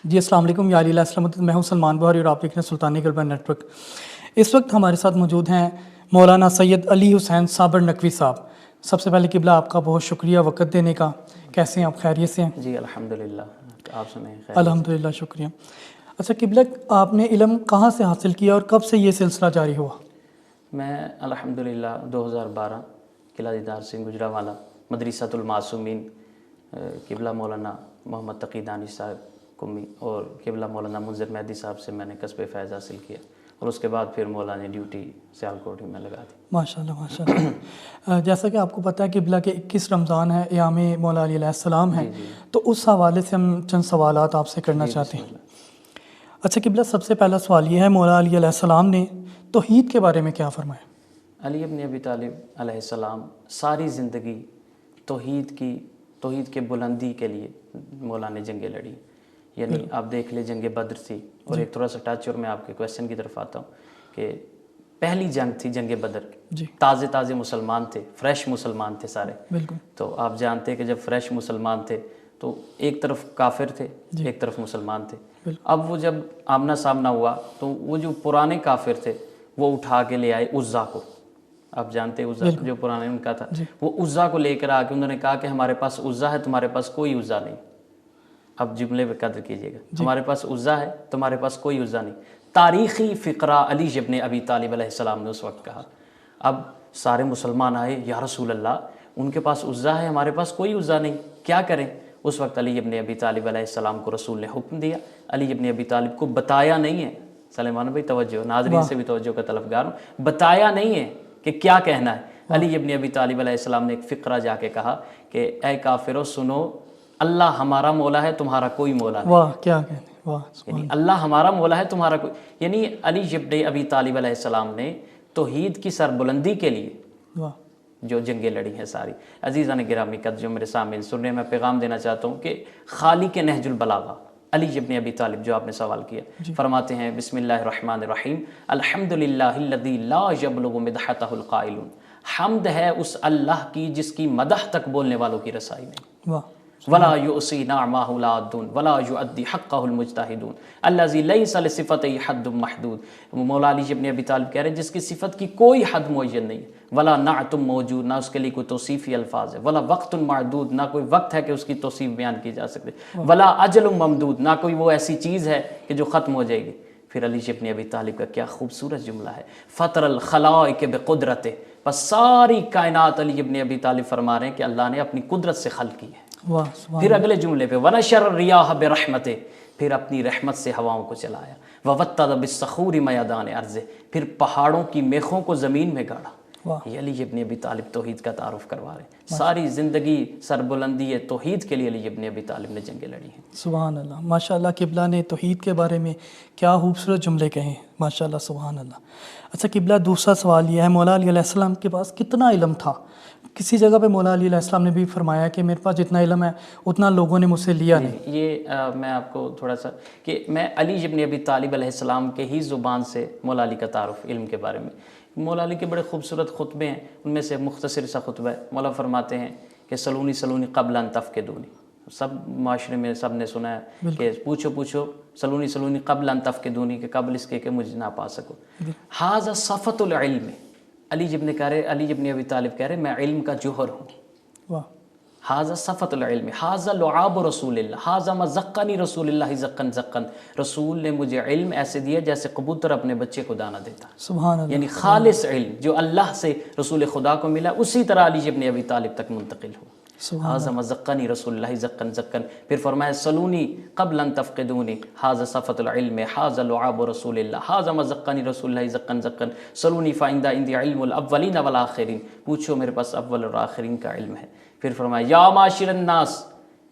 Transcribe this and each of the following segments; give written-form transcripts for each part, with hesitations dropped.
جی السلام علیکم، یا علی السلام، میں ہوں سلمان بہاری اور آپ دیکھ رہے ہیں سلطانی گلبن نیٹ ورک۔ اس وقت ہمارے ساتھ موجود ہیں مولانا سید علی حسین صابر نقوی صاحب۔ سب سے پہلے قبلہ آپ کا بہت شکریہ وقت دینے کا۔ کیسے ہیں آپ؟ خیریت سے ہیں؟ جی الحمدللہ، آپ سنیں؟ الحمدللہ، شکریہ۔ اچھا قبلہ، آپ نے علم کہاں سے حاصل کیا اور کب سے یہ سلسلہ جاری ہوا؟ میں الحمدللہ 2012 قلعہ دیدار سے گجرانوالہ مدرسۃ المعصومین قبلہ مولانا محمد تقی دانش صاحب قمی اور قبلہ مولانا منظر مہدی صاحب سے میں نے کسب فیض حاصل کیا، اور اس کے بعد پھر مولانا ڈیوٹی سیالکوٹ ہی میں لگا دی۔ ماشاءاللہ ماشاءاللہ۔ جیسا کہ آپ کو پتہ ہے قبلہ کہ 21 رمضان ہے، ایام مولا علی علیہ السلام ہے، تو اس حوالے سے ہم چند سوالات آپ سے کرنا چاہتے ہیں۔ اچھا قبلہ، سب سے پہلا سوال یہ ہے، مولا علی علیہ السلام نے توحید کے بارے میں کیا فرمایا؟ علی ابن ابی طالب علیہ السلام ساری زندگی توحید کے بلندی کے لیے مولا نے جنگیں لڑی۔ یعنی آپ دیکھ لیں، جنگ بدر تھی، اور ایک تھوڑا سا ٹچ اور میں آپ کے کویسچن کی طرف آتا ہوں کہ پہلی جنگ تھی جنگ بدر کی۔ تازے مسلمان تھے، فریش مسلمان تھے سارے۔ بالکل۔ تو آپ جانتے ہیں کہ جب فریش مسلمان تھے تو ایک طرف کافر تھے، ایک طرف مسلمان تھے۔ اب وہ جب آمنا سامنا ہوا تو وہ جو پرانے کافر تھے وہ اٹھا کے لے آئے عزا کو۔ آپ جانتے ہیں عزا جو پرانے ان کا تھا، وہ عزا کو لے کر آ کے انہوں نے کہا کہ ہمارے پاس عزا ہے، تمہارے پاس کوئی عزا نہیں۔ اب جملے پہ قدر کیجیے گا، ہمارے پاس عزا ہے، تمہارے پاس کوئی عزا نہیں۔ تاریخی فقرہ علی ابن ابی طالب علیہ السلام نے اس وقت کہا۔ اب سارے مسلمان آئے، یا رسول اللہ، ان کے پاس عزا ہے، ہمارے پاس کوئی عزا نہیں، کیا کریں؟ اس وقت علی ابن ابی طالب علیہ السلام کو رسول نے حکم دیا۔ علی ابن ابی طالب کو بتایا نہیں ہے، سلیمان بھائی توجہ، ناظرین سے بھی توجہ کا طلبگار ہوں، بتایا نہیں ہے کہ کیا کہنا ہے۔ علی ابن ابی طالب علیہ السلام نے ایک فقرہ جا کے کہا کہ اے کافرو سنو، اللہ ہمارا مولا ہے، تمہارا کوئی مولا نہیں۔ واہ، کیا کہتے ہیں، واہ، یعنی اللہ ہمارا مولا ہے، تمہارا کوئی، یعنی علی ابن ابی طالب علیہ السلام نے توحید کی سربلندی کے لیے جو جنگیں لڑی ہیں ساری۔ عزیزان گرامی قدر جو میرے سامنے سن رہے ہیں، میں پیغام دینا چاہتا ہوں کہ خالق نہج البلاغہ علی ابن ابی طالب، جو آپ نے سوال کیا، فرماتے ہیں بسم اللہ الرحمن الرحیم، الحمدللہ الذی لا یبلغ مدحتہ القائلون، حمد ہے اس اللہ کی جس کی مدح تک بولنے والوں کی رسائی نہیں۔ ولا یعصی نعمہ لا عدون ولا یؤدی حقہ المجتہدون الذی لیس لصفتہ حد محدود۔ مولا علی ابن ابی طالب کہہ رہے ہیں جس کی صفت کی کوئی حد معین نہیں ہے، ولا نعت موجود، نہ اس کے لیے کوئی توصیفی الفاظ ہے، ولا وقت معدود، نہ کوئی وقت ہے کہ اس کی توصیف بیان کی جا سکتے، ولا اجل ممدود، نہ کوئی وہ ایسی چیز ہے کہ جو ختم ہو جائے گی۔ پھر علی ابن ابی طالب کا کیا خوبصورت جملہ ہے، فطر الخلائق بقدرتہ، بس ساری کائنات علی ابن ابی طالب فرما رہے ہیں کہ اللہ نے اپنی قدرت سے خلق کی ہے۔ پھر اگلے جملے پہ وَنَشَرَ الرِّيَاحَ بِرَحْمَتِهِ، پھر اپنی رحمت سے ہواؤں کو چلایا، وَوَتَّدَ بِالصَّخُورِ مَيَدَانِ أَرْضِهِ، پھر پہاڑوں کی میخوں کو زمین میں گاڑا۔ یہ علی ابن ابی طالب توحید کا تعارف کروا رہے ہیں۔ ساری زندگی سربلندی ہے توحید کے لیے علی ابن ابی طالب نے جنگیں لڑی ہیں۔ سبحان اللہ، ماشاءاللہ قبلہ نے توحید کے بارے میں کیا خوبصورت جملے کہے، ماشاءاللہ سبحان اللہ۔ اچھا قبلہ، دوسرا سوال یہ ہے، مولا علی علیہ السلام کے پاس کتنا علم تھا؟ کسی جگہ پہ مولا علی علیہ السلام نے بھی فرمایا کہ میرے پاس جتنا علم ہے اتنا لوگوں نے مجھ سے لیا نہیں۔ یہ میں آپ کو تھوڑا سا کہ میں علی ابن ابی طالب علیہ السلام کے ہی زبان سے مولا علی کا تعارف علم کے بارے میں، مولا علی کے بڑے خوبصورت خطبے ہیں، ان میں سے مختصر سا خطبہ ہے۔ مولا فرماتے ہیں کہ سلونی سلونی قبل ان تفقدونی، سب معاشرے میں سب نے سنا ہے کہ پوچھو سلونی سلونی قبل ان تفقدونی، کہ قبل اس کے کہ مجھے نہ پا سکو۔ ھذا صفت العلم، علی ابن ابی طالب کہہ رہے میں علم کا جوہر ہوں۔ ھذا صفت العلم، ھذا لعاب رسول اللہ، ھذا ما زقنی رسول اللہ زقن زقن، رسول نے مجھے علم ایسے دیا جیسے کبوتر اپنے بچے کو دانا دیتا۔ سبحان اللہ، یعنی خالص علم جو اللہ سے رسول خدا کو ملا اسی طرح علی ابن ابی طالب تک منتقل ہو۔ ھذا ما زقنی رسول اللہ زقن زقن، پھر فرمایا سلونی قبل ان تفقدونی، ھذا صفت العلم، ھذا لعاب رسول اللہ، ھذا ما زقنی رسول اللہ زقن زقن، سلونی فعندی علم الاولین والآخرین، پوچھو میرے پاس اول اور آخرین کا علم ہے۔ پھر فرمایا یا معاشر الناس،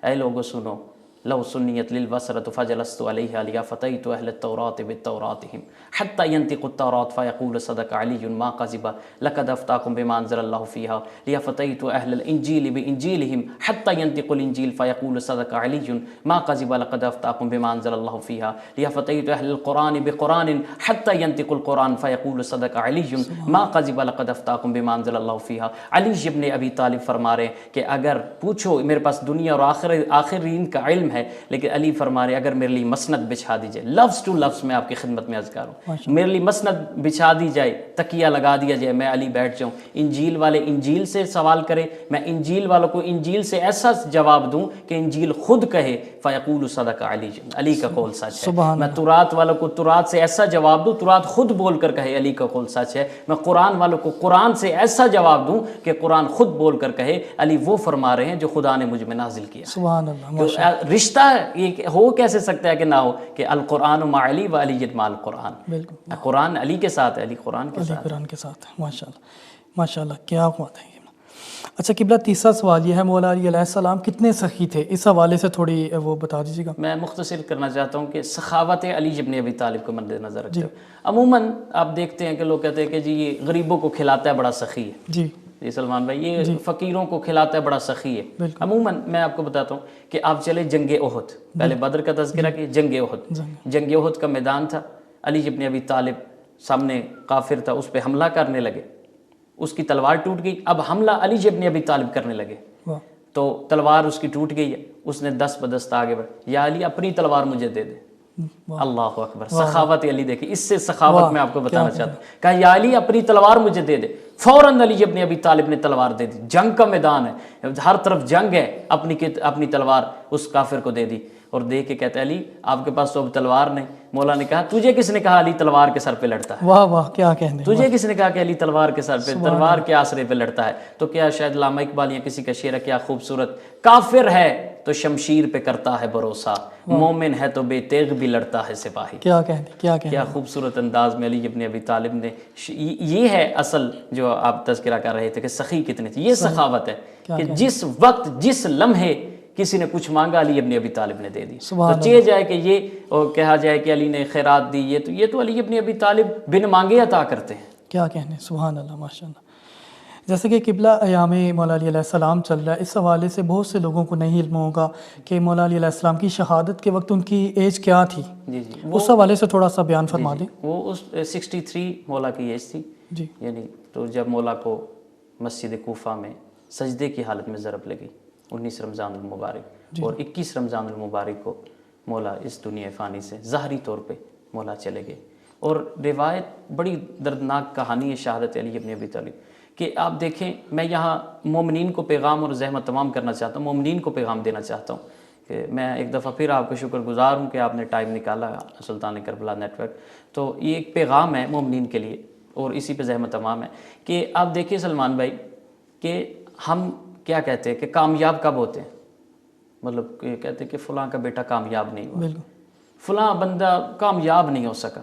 اے لوگو سنو، لو سنیت للبصرۃ فجلست علیہا لیفتیت اہل التوراۃ بتوراتہم حتی ینطق التوراۃ فیقول صدق علی ما کذب لقد افتاکم بما انزل اللہ فیہا لیفتیت اہل الانجیل بانجیلہم حتی ینطق الانجیل فیقول صدق علی ما کذب لقد افتاکم بما انزل اللہ فیہا لیفتیت اہل القرآن بقرآن حتی ینطق القرآن فیقول صدق علی ما کذب لقد افتاکم بما انزل اللہ فیہا۔ علی ابن ابی طالب فرما رہے ہیں کہ اگر پوچھو میرے پاس دنیا اور آخرین کا علم علم ہے، لیکن علی فرما رہے اگر میرے لیے مسند بچھا دی جائے، لفظ ٹو لفظ میں آپ کی خدمت میں عرض کر رہا ہوں، میرے لیے مسند بچھا دی جائے، تکیہ لگا دیا جائے، میں علی بیٹھ جاؤں، انجیل والے انجیل سے سوال کرے، میں انجیل والوں کو انجیل سے ایسا جواب دوں کہ انجیل خود کہے فیقول صدق علی، علی کا قول سچ ہے، میں تورات والوں کو تورات سے ایسا جواب دوں، تورات خود بول کر کہے علی کا قول سچ ہے، میں قرآن والوں کو قرآن سے ایسا جواب دوں کہ قرآن خود بول کر کہے علی وہ فرما رہے ہیں جو خدا نے مجھ میں نازل کیا۔ سبحان اللہ، رشتہ یہ ہو کیسے سکتا ہے کہ نہ ہو، کہ القرآن مع علی و علی مع القرآن، بالکل قرآن علی کے ساتھ ہے، علی قرآن کے ساتھ۔ قرآن کے ساتھ ہے، ماشاءاللہ ماشاءاللہ، کیا بات ہے۔ اچھا قبلہ تیسرا سوال یہ ہے، مولا علی علیہ السلام کتنے سخی تھے؟ اس حوالے سے تھوڑی وہ بتا دیجیے گا۔ میں مختصر کرنا چاہتا ہوں کہ سخاوت علی ابن ابی طالب کو مد نظر رکھتے ہوئے عموماً آپ دیکھتے ہیں کہ لوگ کہتے ہیں کہ جی یہ غریبوں کو کھلاتا ہے بڑا سخی ہے، جی جی سلمان بھائی یہ فقیروں کو کھلاتا ہے بڑا سخی ہے۔ عموماً میں آپ کو بتاتا ہوں کہ آپ چلے جنگ احد، پہلے بدر کا تذکرہ کہ جنگ احد، جنگ احد کا میدان تھا، علی ابن ابی طالب سامنے کافر تھا، اس پہ حملہ کرنے لگے، اس کی تلوار ٹوٹ گئی، اب حملہ علی ابن ابی طالب کرنے لگے تو تلوار اس کی ٹوٹ گئی ہے، اس نے دست بدست آگے بڑھ، یا علی اپنی تلوار مجھے دے دے، اللہ اکبر، سخاوت علی دیکھیں، اس سے سخاوت میں آپ کو بتانا چاہتا ہوں، کہا یا علی اپنی تلوار مجھے دے دے، فوراً علی ابن ابی طالب نے تلوار دے دی، جنگ کا میدان ہے، ہر طرف جنگ ہے، اپنی تلوار اس کافر کو دے دی، اور دے کے کہتے علی آپ کے پاس تو اب تلوار نہیں۔ مولا نے کہا تجھے کس نے کہا علی تلوار کے سر پہ لڑتا ہے؟ واہ واہ، کیا کہنے، تجھے کس نے کہا کہ علی تلوار کے سر پہ، تلوار کے آسرے پہ لڑتا ہے؟ تو کیا شاید علامہ اقبال یا کسی کا شعر ہے، کیا خوبصورت، کافر ہے تو شمشیر پہ کرتا ہے بھروسہ، مومن ہے تو بے تیغ بھی لڑتا ہے سپاہی۔ کیا کہنے، کیا خوبصورت انداز میں علی ابن ابی طالب نے، یہ ہے اصل جو آپ تذکرہ کر رہے تھے کہ سخی کتنے تھے، یہ سخاوت ہے کہ جس وقت جس لمحے کسی نے کچھ مانگا علی ابن ابی طالب نے دے دی، تو چاہے جائے کہ یہ کہا جائے کہ علی نے خیرات دی، یہ تو علی ابن ابی طالب بن مانگے عطا کرتے ہیں۔ کیا کہنے، سبحان اللہ ماشاءاللہ۔ جیسے کہ قبلہ ایام مولا علی علیہ السلام چل رہا ہے، اس حوالے سے بہت سے لوگوں کو نہیں علم ہوگا کہ مولا علی علیہ السلام کی شہادت کے وقت ان کی ایج کیا تھی، جی اس حوالے سے تھوڑا سا بیان فرما دیں۔ وہ اس 63 مولا کی ایج تھی، جی یعنی تو جب مولا کو مسجد کوفہ میں سجدے کی حالت میں ضرب لگی 19 رمضان المبارک، اور 21 رمضان المبارک کو مولا اس دنیا فانی سے ظاہری طور پہ مولا چلے گئے۔ اور روایت بڑی دردناک کہانی ہے شہادت علی ابن ابی طالب کہ آپ دیکھیں، میں یہاں مومنین کو پیغام اور زحمت تمام کرنا چاہتا ہوں، مومنین کو پیغام دینا چاہتا ہوں کہ میں ایک دفعہ پھر آپ کا شکر گزار ہوں کہ آپ نے ٹائم نکالا سلطان کربلا نیٹ ورک، تو یہ ایک پیغام ہے مومنین کے لیے اور اسی پہ زحمت تمام ہے کہ آپ دیکھیں سلمان بھائی کہ ہم کیا کہتے ہیں کہ کامیاب کب ہوتے ہیں، مطلب کہ کہتے ہیں کہ فلاں کا بیٹا کامیاب نہیں ہوا، فلاں بندہ کامیاب نہیں ہو سکا۔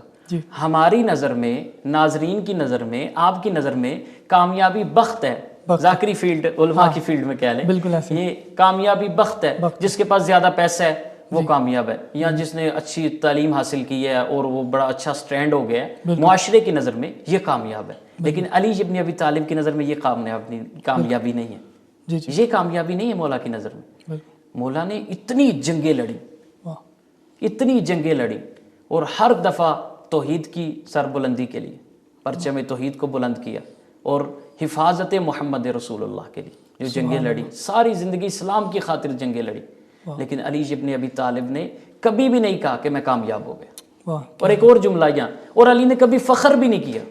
ہماری نظر میں، ناظرین کی نظر میں، آپ کی نظر میں کامیابی بخت ہے، ذاکری فیلڈ، علماء کی فیلڈ میں کہہ لیں، یہ کامیابی بخت ہے، جس کے پاس زیادہ پیسہ ہے وہ کامیاب ہے، یا جس نے اچھی تعلیم حاصل کی ہے اور وہ بڑا اچھا سٹینڈ ہو گیا ہے معاشرے کی نظر میں، یہ کامیاب ہے۔ لیکن علی ابن ابی طالب کی نظر میں یہ کامیابی نہیں ہے، یہ کامیابی نہیں ہے مولا کی نظر میں۔ مولا نے اتنی جنگیں لڑی، اتنی جنگیں لڑی، اور ہر دفعہ توحید کی سربلندی کے لیے پرچم توحید کو بلند کیا، اور حفاظت محمد رسول اللہ کے لیے جو جنگیں لڑی، ساری زندگی اسلام کی خاطر جنگیں لڑی۔ لیکن علی ابن ابی طالب نے کبھی بھی نہیں کہا کہ میں کامیاب ہو گیا۔ اور ایک اور جملہ یہاں، اور علی نے کبھی فخر بھی نہیں کیا،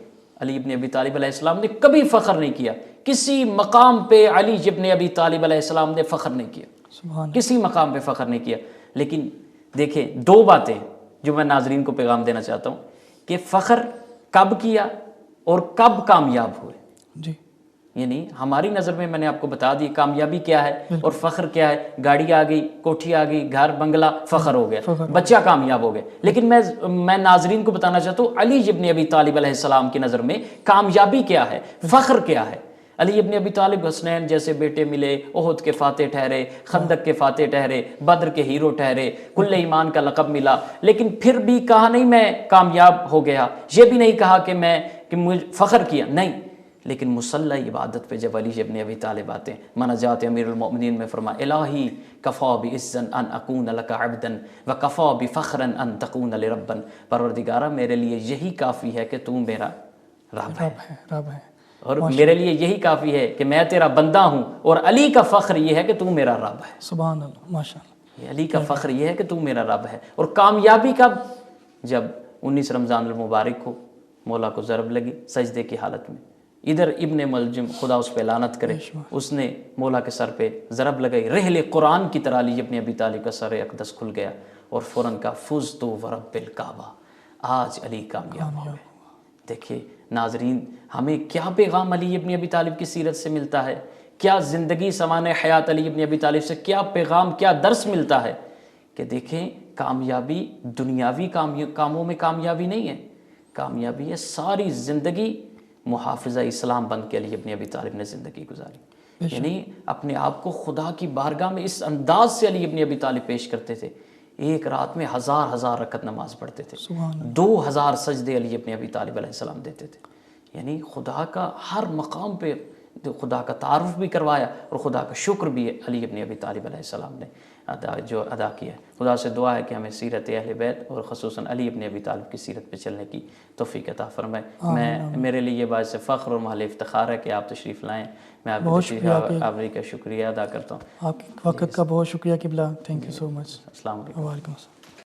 علی ابن ابی طالب علیہ السلام نے کبھی فخر نہیں کیا، کسی مقام پہ علی ابن ابی طالب علیہ السلام نے فخر نہیں کیا، کسی مقام پہ فخر نہیں کیا۔ لیکن دیکھیں دو باتیں جو میں ناظرین کو پیغام دینا چاہتا ہوں کہ فخر کب کیا اور کب کامیاب ہوئے۔ جی یعنی ہماری نظر میں نے آپ کو بتا دی کامیابی کیا ہے اور فخر کیا ہے، گاڑی آ گئی، کوٹھی آ گئی، گھر بنگلہ، فخر ہو گیا، بچہ کامیاب ہو گیا۔ لیکن میں ناظرین کو بتانا چاہتا ہوں علی ابن ابی طالب علیہ السلام کی نظر میں کامیابی کیا ہے، فخر کیا ہے۔ علی ابن ابی طالب حسنین جیسے بیٹے ملے، احد کے فاتح ٹھہرے، خندق کے فاتح ٹھہرے، بدر کے ہیرو ٹھہرے، کل ایمان کا لقب ملا، لیکن پھر بھی کہا نہیں میں کامیاب ہو گیا، یہ بھی نہیں کہا کہ مجھے فخر کیا، نہیں۔ لیکن مسلح عبادت پہ جب علی ابن ابی طالب آتے ہیں، مناجات امیر المؤمنین میں فرما الہی کفا بعزا ان اکون لک عبدا وکفا بفخرا ان تکون لربا، پروردگارہ میرے لیے یہی کافی ہے کہ تو میرا رب ہے، اور میرے لیے یہی کافی ہے کہ میں تیرا بندہ ہوں، اور علی کا فخر یہ ہے کہ تو میرا رب ہے۔ سبحان اللہ، ماشاء اللہ۔ علی کا فخر یہ ہے کہ تو میرا رب ہے. اور کامیابی کب؟ جب 19 رمضان المبارک کو مولا کو ضرب لگی سجدے کی حالت میں. ادھر ابن ملجم خدا اس پہ لعنت کرے, اس نے مولا کے سر پہ ضرب لگائی, رحل قرآن کی طرح علی ابن ابی طالب کا سر اقدس کھل گیا اور فوراً کہا فزت ورب الکعبہ, آج علی کامیاب ہو گئے. دیکھیے ناظرین, ہمیں کیا پیغام علی ابن ابی طالب کی سیرت سے ملتا ہے, کیا زندگی سوانح حیات علی ابن ابی طالب سے کیا پیغام, کیا درس ملتا ہے کہ دیکھیں کامیابی دنیاوی کاموں میں کامیابی نہیں ہے, کامیابی ہے ساری زندگی محافظہ اسلام بن کے علی ابن ابی طالب نے زندگی گزاری. یعنی اپنے آپ کو خدا کی بارگاہ میں اس انداز سے علی ابن ابی طالب پیش کرتے تھے, ایک رات میں 1000 رکعت نماز پڑھتے تھے, 2000 سجدے علی ابن ابی طالب علیہ السلام دیتے تھے. یعنی خدا کا ہر مقام پہ خدا کا تعارف بھی کروایا اور خدا کا شکر بھی علی ابن ابی طالب علیہ السلام نے ادا کیا ہے. خدا سے دعا ہے کہ ہمیں سیرت اہل بیت اور خصوصاً علی ابن ابی طالب کی سیرت پہ چلنے کی توفیق عطا فرمائے. میرے لیے یہ باعث فخر اور محل افتخار ہے کہ آپ تشریف لائیں. میں آپ کا شکریہ ادا کرتا ہوں. آپ کے وقت کا بہت شکریہ قبلہ. تھینک یو سو مچ. السلام علیکم. وعلیکم السلام.